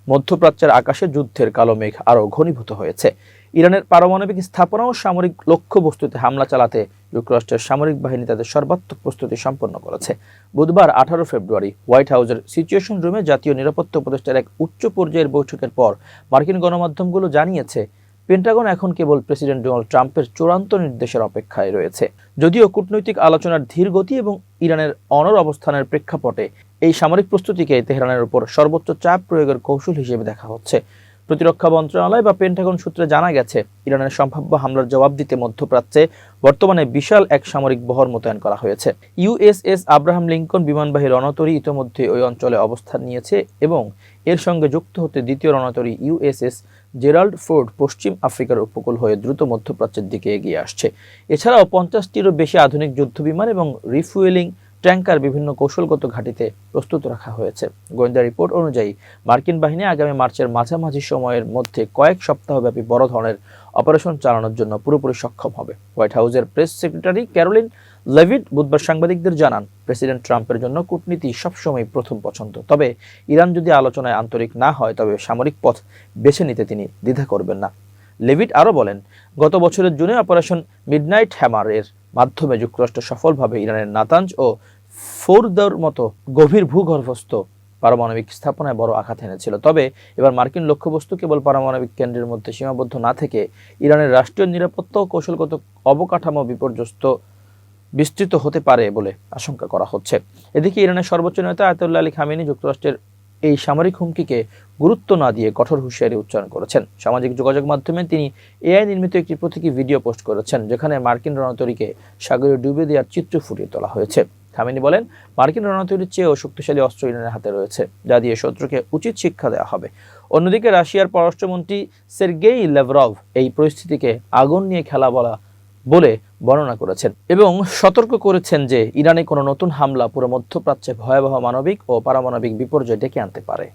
মধ্যপ্রাচ্যের আকাশে যুদ্ধের কালো মেঘ আরও ঘনীভূত হয়েছে। ইরানের পারমাণবিক স্থাপনা ও সামরিক লক্ষ্যবস্তুতে হামলা চালাতে যুক্তরাষ্ট্রের সামরিক বাহিনী তাদের সর্বাত্মক প্রস্তুতি সম্পন্ন করেছে। বুধবার 18 ফেব্রুয়ারি হোয়াইট হাউসের সিচুয়েশন রুমে জাতীয় নিরাপত্তা উপদেষ্টার এক উচ্চ পর্যায়ের বৈঠকের পর মার্কিন গণমাধ্যমগুলো জানিয়েছে, পেন্টাগন এখন কেবল প্রেসিডেন্ট ডোনাল্ড ট্রাম্পের চূড়ান্ত নির্দেশের অপেক্ষায় রয়েছে। যদিও কূটনৈতিক আলোচনার ধীর গতি এবং ইরানের অনড় অবস্থানের প্রেক্ষাপটে এই সামরিক প্রস্তুতিকে তেহরানের উপর সর্বোচ্চ চাপ প্রয়োগের কৌশল হিসেবে দেখা হচ্ছে। প্রতিরক্ষা মন্ত্রণালয় বা পেন্টাগন সূত্রে জানা গেছে, ইরানের সম্ভাব্য হামলার জবাব দিতে মধ্যপ্রাচ্যে বর্তমানে বিশাল এক সামরিক বহর মোতায়েন করা হয়েছে। ইউএসএস আব্রাহাম লিঙ্কন বিমানবাহী রণতরী ইতোমধ্যে ওই অঞ্চলে অবস্থান নিয়েছে এবং এর সঙ্গে যুক্ত হতে দ্বিতীয় রণতরী ইউএসএস জেরাল্ড ফোর্ড পশ্চিম আফ্রিকার উপকূল হয়ে দ্রুত মধ্যপ্রাচ্যের দিকে এগিয়ে আসছে। এছাড়াও 50টিরও বেশি আধুনিক যুদ্ধবিমান এবং রিফুয়েলিং ট্যাঙ্কার বিভিন্ন কৌশলগত ঘাঁটিতে প্রস্তুত রাখা হয়েছে। গোয়েন্দা রিপোর্ট অনুযায়ী মার্কিন বাহিনী আগামী মার্চের মাঝামাঝি সময়ের মধ্যে কয়েক সপ্তাহব্যাপী বড় ধরনের অপারেশন চালানোর জন্য পুরোপুরি সক্ষম হবে। হোয়াইট হাউসের প্রেস সেক্রেটারি ক্যারোলিন লেভিট বুধবার সাংবাদিকদের জানান, প্রেসিডেন্ট ট্রাম্পের জন্য কূটনীতি সবসময় প্রথম পছন্দ। তবে ইরান যদি আলোচনায় আন্তরিক না হয় তবে সামরিক পথ বেছে নিতে তিনি দ্বিধা করবেন না। লেভিট আরও বলেন, গত বছরের জুনে অপারেশন মিডনাইট হ্যামার এর মাধ্যমে যুক্তরাষ্ট্র সফলভাবে ইরানের নাতাঞ্জ ও ফোরদর মতো গভীর ভূগর্ভস্থ পারমাণবিক স্থাপনায় বড় আঘাত এনেছিল। তবে এবার মার্কিন লক্ষ্যবস্তু কেবল পারমাণবিক কেন্দ্রের মধ্যে সীমাবদ্ধ না থেকে ইরানের রাষ্ট্রীয় নিরাপত্তা ও কৌশলগত অবকাঠামো বিপর্যস্ত বিস্তৃত হতে পারে বলে আশঙ্কা করা হচ্ছে। এদিকে ইরানের সর্বোচ্চ নেতা আয়াতুল্লাহ আলী খামেনি যুক্তরাষ্ট্রের এই সামরিক হুমকিকে গুরুত্ব না দিয়ে কঠোর হুঁশিয়ারি উচ্চারণ করেছেন। সামাজিক যোগাযোগ মাধ্যমে তিনি এআই নির্মিত একটি প্রতীকী ভিডিও পোস্ট করেছেন, যেখানে মার্কিন রণতরীকে সাগরে ডুবে দেওয়ার চিত্র ফুটিয়ে তোলা হয়েছে। খামেনি বলেন, মার্কিন রণতরীর চেয়েও শক্তিশালী অস্ত্র ইরানের হাতে রয়েছে, যা দিয়ে শত্রুকে উচিত শিক্ষা দেওয়া হবে। অন্যদিকে রাশিয়ার পররাষ্ট্রমন্ত্রী সের্গেই ল্যাভরভ এই পরিস্থিতিকে আগুন নিয়ে খেলা বলে বর্ণনা করেছেন এবং সতর্ক করেছেন যে ইরানে কোনো নতুন হামলা পুরো মধ্যপ্রাচ্যে ভয়াবহ মানবিক ও পারমাণবিক বিপর্যয় ডেকে আনতে পারে।